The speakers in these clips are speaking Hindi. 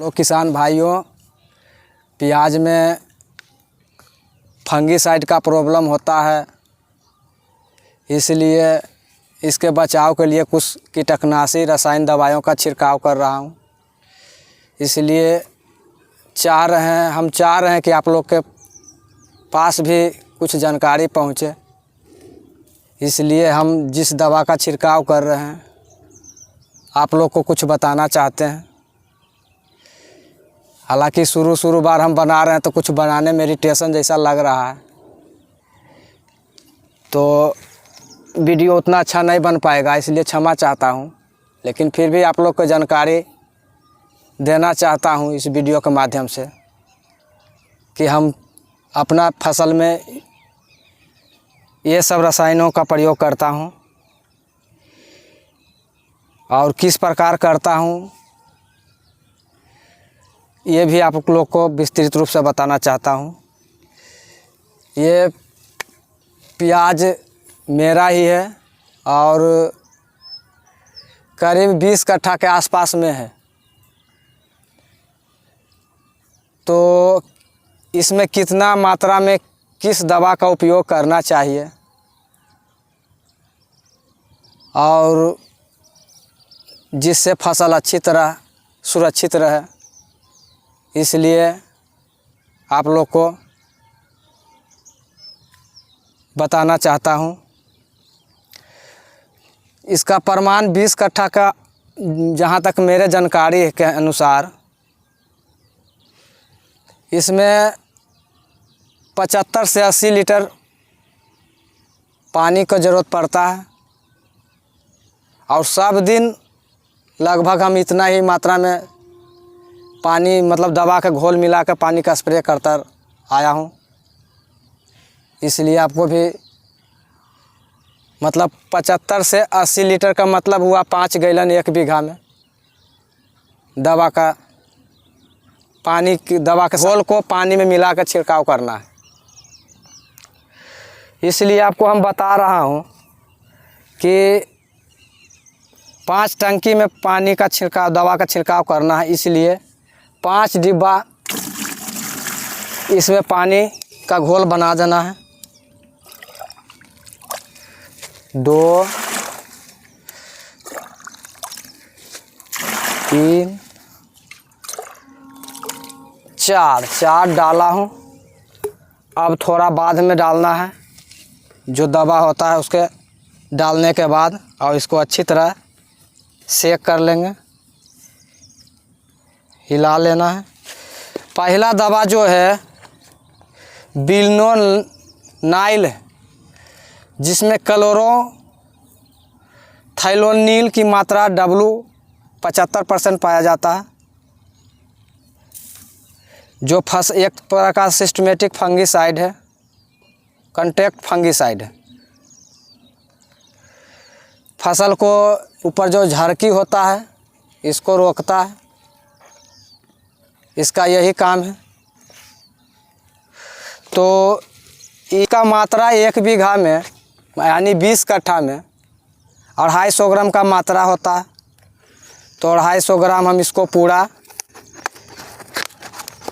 लोग किसान भाइयों, प्याज में फंगीसाइड का प्रॉब्लम होता है, इसलिए इसके बचाव के लिए कुछ कीटनाशी रसायन दवाइयों का छिड़काव कर रहा हूँ। इसलिए हम चाह रहे हैं कि आप लोग के पास भी कुछ जानकारी पहुँचे, इसलिए हम जिस दवा का छिड़काव कर रहे हैं आप लोग को कुछ बताना चाहते हैं। हालांकि शुरू बार हम बना रहे हैं तो कुछ बनाने में इरिटेशन जैसा लग रहा है, तो वीडियो उतना अच्छा नहीं बन पाएगा, इसलिए क्षमा चाहता हूं। लेकिन फिर भी आप लोग को जानकारी देना चाहता हूं इस वीडियो के माध्यम से कि हम अपना फसल में ये सब रसायनों का प्रयोग करता हूं और किस प्रकार करता हूं, ये भी आप लोग को विस्तृत रूप से बताना चाहता हूं। ये प्याज मेरा ही है और करीब 20 कट्ठा के आसपास में है, तो इसमें कितना मात्रा में किस दवा का उपयोग करना चाहिए और जिससे फसल अच्छी तरह सुरक्षित रहे, इसलिए आप लोग को बताना चाहता हूँ। इसका प्रमाण 20 कट्ठा का, जहाँ तक मेरे जानकारी के अनुसार इसमें 75 से 80 लीटर पानी का ज़रूरत पड़ता है और सब दिन लगभग हम इतना ही मात्रा में पानी, मतलब दवा का घोल मिला कर पानी का स्प्रे करता आया हूँ। इसलिए आपको भी मतलब 75 से 80 लीटर का मतलब हुआ 5 गैलन 1 बीघा में दवा का दवा के घोल को पानी में मिला कर छिड़काव करना है। इसलिए आपको हम बता रहा हूँ कि 5 टंकी में पानी का छिड़काव, दवा का छिड़काव करना है, इसलिए 5 डिब्बा इसमें पानी का घोल बना देना है। 2 3 4 डाला हूँ। अब थोड़ा बाद में डालना है, जो दवा होता है उसके डालने के बाद, और इसको अच्छी तरह सेक कर लेंगे, हिला लेना है। पहला दवा जो है बिल्नोनाइल है, जिसमें क्लोरोथैलोनिल की मात्रा 75% पाया जाता है, जो एक प्रकार का सिस्टमेटिक फंगीसाइड है, कॉन्टैक्ट फंगीसाइड है। फसल को ऊपर जो झरकी होता है इसको रोकता है, इसका यही काम है। तो इसका मात्रा 1 बीघा में यानी 20 कट्ठा में 250 ग्राम का मात्रा होता है, तो 250 ग्राम हम इसको पूरा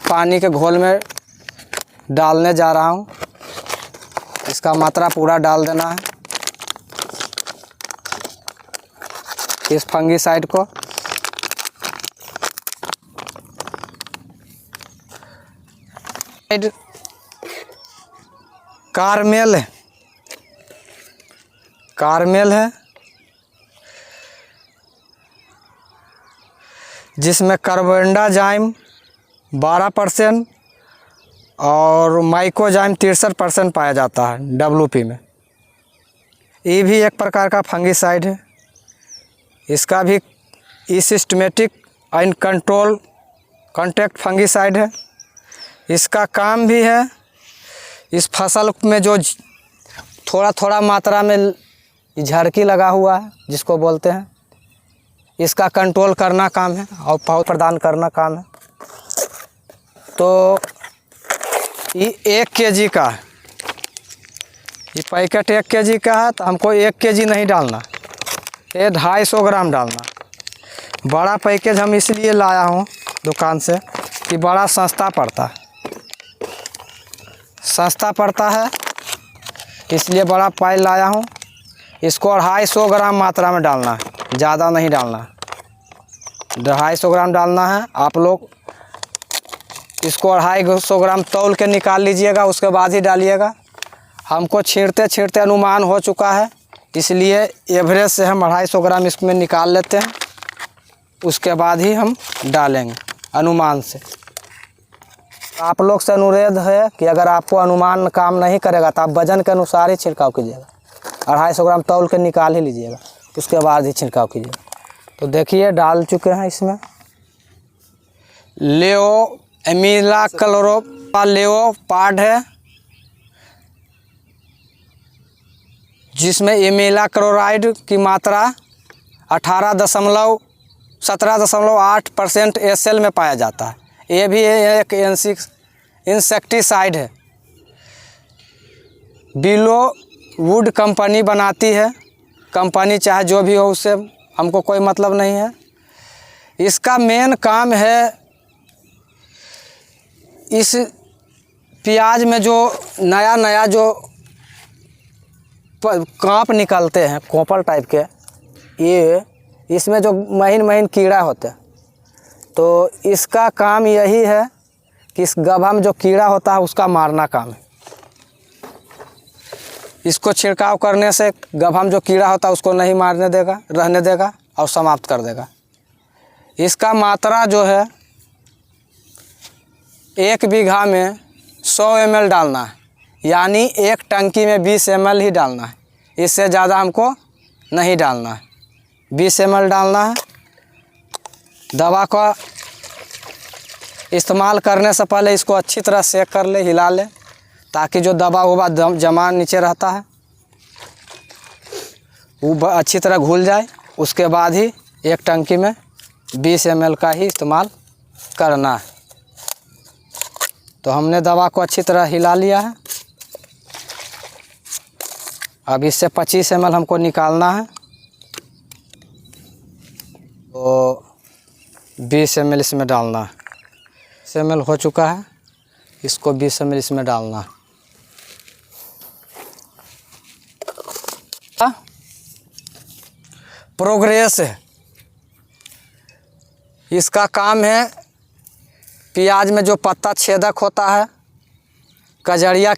पानी के घोल में डालने जा रहा हूँ। इसका मात्रा पूरा डाल देना है इस फंगीसाइड को। कार्मेल है, जिसमें कार्बेंडाजिम 12% और माइकोजाइम 63% पाया जाता है WP में। ये भी एक प्रकार का फंगीसाइड है, इसका भी systematic and control contact fungicide है। इसका काम भी है इस फसल में जो थोड़ा मात्रा में झरकी लगा हुआ है, जिसको बोलते हैं, इसका कंट्रोल करना काम है और पौध प्रदान करना काम है। तो ये 1 kg का है, ये पैकेट 1 kg का है, तो हमको 1 kg नहीं डालना, ये 250 ग्राम डालना। बड़ा पैकेज हम इसलिए लाया हूँ दुकान से कि बड़ा सस्ता पड़ता है, इसलिए बड़ा पाइल लाया हूँ। इसको 250 ग्राम मात्रा में डालना है, ज़्यादा नहीं डालना, 250 ग्राम डालना है। आप लोग इसको 250 ग्राम तौल के निकाल लीजिएगा, उसके बाद ही डालिएगा। हमको छींटते अनुमान हो चुका है, इसलिए एवरेज से हम 250 ग्राम इसमें निकाल लेते हैं, उसके बाद ही हम डालेंगे अनुमान से। आप लोग से अनुरोध है कि अगर आपको अनुमान काम नहीं करेगा तो आप वजन के अनुसार ही छिड़काव कीजिएगा, 250 ग्राम तौल के निकाल ही लीजिएगा, उसके बाद ही छिड़काव कीजिएगा। तो देखिए डाल चुके हैं इसमें लेओपार्ड है, जिसमें इमिडाक्लोप्रिड की मात्रा 17.8% SL में पाया जाता है। ये भी एक इंसेक्टिसाइड है। बिलो वुड कंपनी बनाती है, कंपनी चाहे जो भी हो उससे हमको कोई मतलब नहीं है। इसका मेन काम है इस प्याज में जो नया जो कांप निकलते हैं, कोपल टाइप के, ये इसमें जो महीन कीड़ा होते हैं, तो इसका काम यही है कि इस गभा में जो कीड़ा होता है उसका मारना काम है। इसको छिड़काव करने से गभा में जो कीड़ा होता है उसको नहीं मारने देगा, रहने देगा और समाप्त कर देगा। इसका मात्रा जो है 1 बीघा में 100 ml डालना है, यानी एक टंकी में 20 ml ही डालना है, इससे ज़्यादा हमको नहीं डालना है। 20 ml डालना है। दवा का इस्तेमाल करने से पहले इसको अच्छी तरह सेक कर ले, हिला ले, ताकि जो दवा हुआ जमा नीचे रहता है वो अच्छी तरह घुल जाए। उसके बाद ही एक टंकी में 20 ml का ही इस्तेमाल करना है। तो हमने दवा को अच्छी तरह हिला लिया है। अब इससे 25 ml हमको निकालना है, तो 20 ml इसमें डालना है। 20 ml हो चुका है, इसको 20 ml इसमें डालना है। प्रोग्रेस है, इसका काम है प्याज में जो पत्ता छेदक होता है, कजड़िया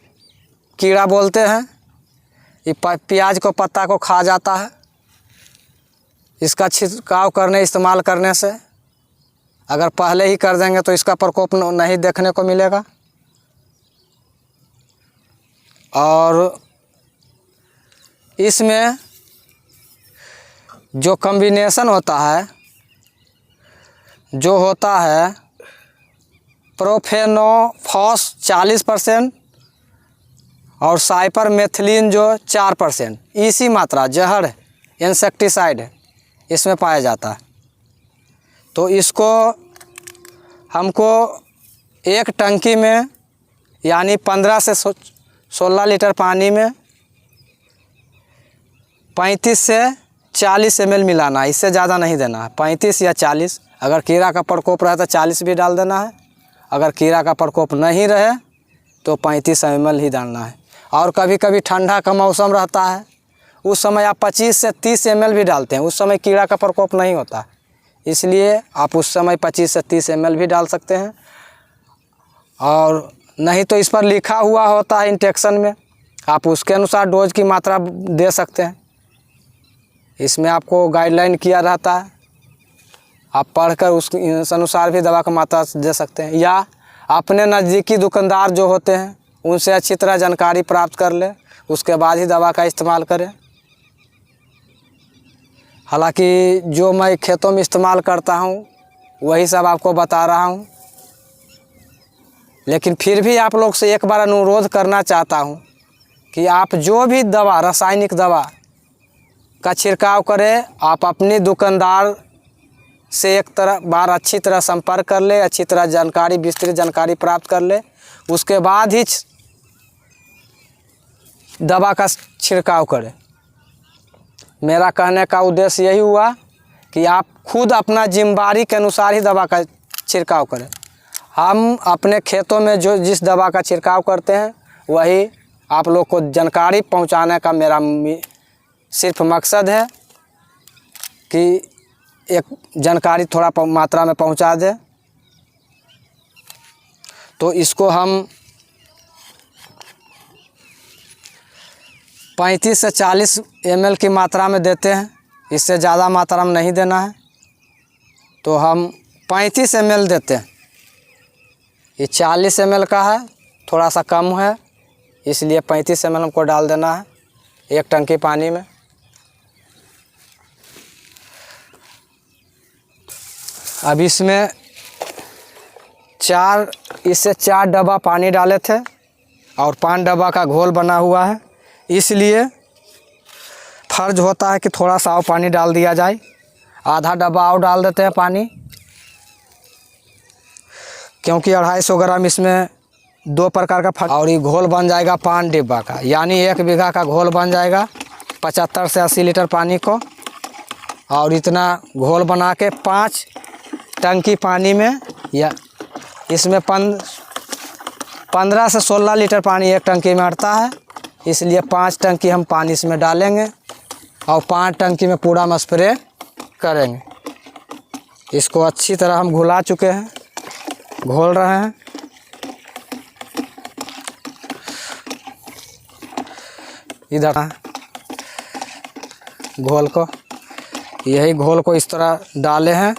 कीड़ा बोलते हैं, ये प्याज को पत्ता को खा जाता है। इसका छिड़काव करने इस्तेमाल करने से अगर पहले ही कर देंगे तो इसका प्रकोप नहीं देखने को मिलेगा। और इसमें जो कॉम्बिनेशन होता है, जो होता है प्रोफेनोफॉस 40% और साइपरमेथिलीन जो 4%, इसी मात्रा जहर इंसेक्टिसाइड है, इसमें पाया जाता है। तो इसको हमको एक टंकी में यानी 15 से 16 लीटर पानी में 35 से 40 ml मिलाना है, इससे ज़्यादा नहीं देना है। 35 या 40, अगर कीड़ा का प्रकोप रहे तो 40 भी डाल देना है, अगर कीड़ा का प्रकोप नहीं रहे तो 35 ml ही डालना है। और कभी कभी ठंडा का मौसम रहता है, उस समय आप 25 से 30 ml भी डालते हैं, उस समय कीड़ा का प्रकोप नहीं होता, इसलिए आप उस समय 25 से 30 ml भी डाल सकते हैं। और नहीं तो इस पर लिखा हुआ होता है इंस्ट्रक्शन में, आप उसके अनुसार डोज की मात्रा दे सकते हैं। इसमें आपको गाइडलाइन किया रहता है, आप पढ़कर उस अनुसार भी दवा का मात्रा दे सकते हैं, या अपने नज़दीकी दुकानदार जो होते हैं उनसे अच्छी तरह जानकारी प्राप्त कर ले, उसके बाद ही दवा का इस्तेमाल करें। हालांकि जो मैं खेतों में इस्तेमाल करता हूँ वही सब आपको बता रहा हूँ, लेकिन फिर भी आप लोग से एक बार अनुरोध करना चाहता हूँ कि आप जो भी दवा, रासायनिक दवा का छिड़काव करें, आप अपनी दुकानदार से एक बार अच्छी तरह संपर्क कर ले, अच्छी तरह जानकारी, विस्तृत जानकारी प्राप्त कर ले, उसके बाद ही दवा का छिड़काव करें। मेरा कहने का उद्देश्य यही हुआ कि आप खुद अपना जिम्मेदारी के अनुसार ही दवा का छिड़काव करें। हम अपने खेतों में जो जिस दवा का छिड़काव करते हैं वही आप लोग को जानकारी पहुंचाने का मेरा सिर्फ मकसद है कि एक जानकारी थोड़ा मात्रा में पहुंचा दे। तो इसको हम 35 से 40 ml की मात्रा में देते हैं, इससे ज़्यादा मात्रा में नहीं देना है। तो हम 35 ml देते हैं। ये 40 ml का है, थोड़ा सा कम है, इसलिए 35 ml हमको डाल देना है एक टंकी पानी में। अब इसमें इससे 4 डब्बा पानी डाले थे और 5 डब्बा का घोल बना हुआ है, इसलिए फर्ज होता है कि थोड़ा सा और पानी डाल दिया जाए। आधा डब्बा और डाल देते हैं पानी, क्योंकि 250 ग्राम इसमें 2 प्रकार का और ये घोल बन जाएगा 5 डिब्बा का, यानी 1 बीघा का घोल बन जाएगा 75 से 80 लीटर पानी को। और इतना घोल बना के 5 टंकी पानी में, या इसमें 15 से 16 लीटर पानी एक टंकी में अटता है, इसलिए 5 टंकी हम पानी इसमें डालेंगे और 5 टंकी में पूरा हम स्प्रे करेंगे। इसको अच्छी तरह हम घुला चुके हैं, घोल रहे हैं। इधर घोल को, यही घोल को इस तरह डाले हैं।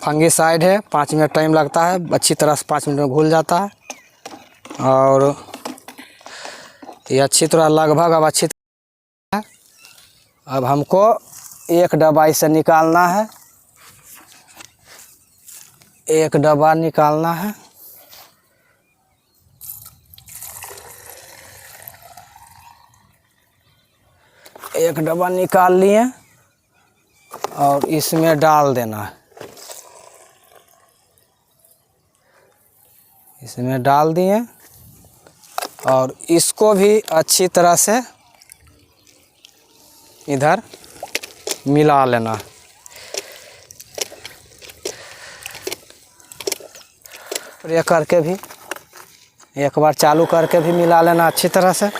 फंगीसाइड है, 5 मिनट टाइम लगता है, अच्छी तरह से 5 मिनट में घुल जाता है। और ये अच्छी तरह लगभग अब अच्छी तरह, अब हमको एक डब्बा इसे निकालना है, एक डब्बा निकालना है। एक डब्बा निकाल लिए और इसमें डाल देना है। इसमें डाल दिए और इसको भी अच्छी तरह से इधर मिला लेना। स्प्रे करके भी एक बार चालू करके भी मिला लेना अच्छी तरह से।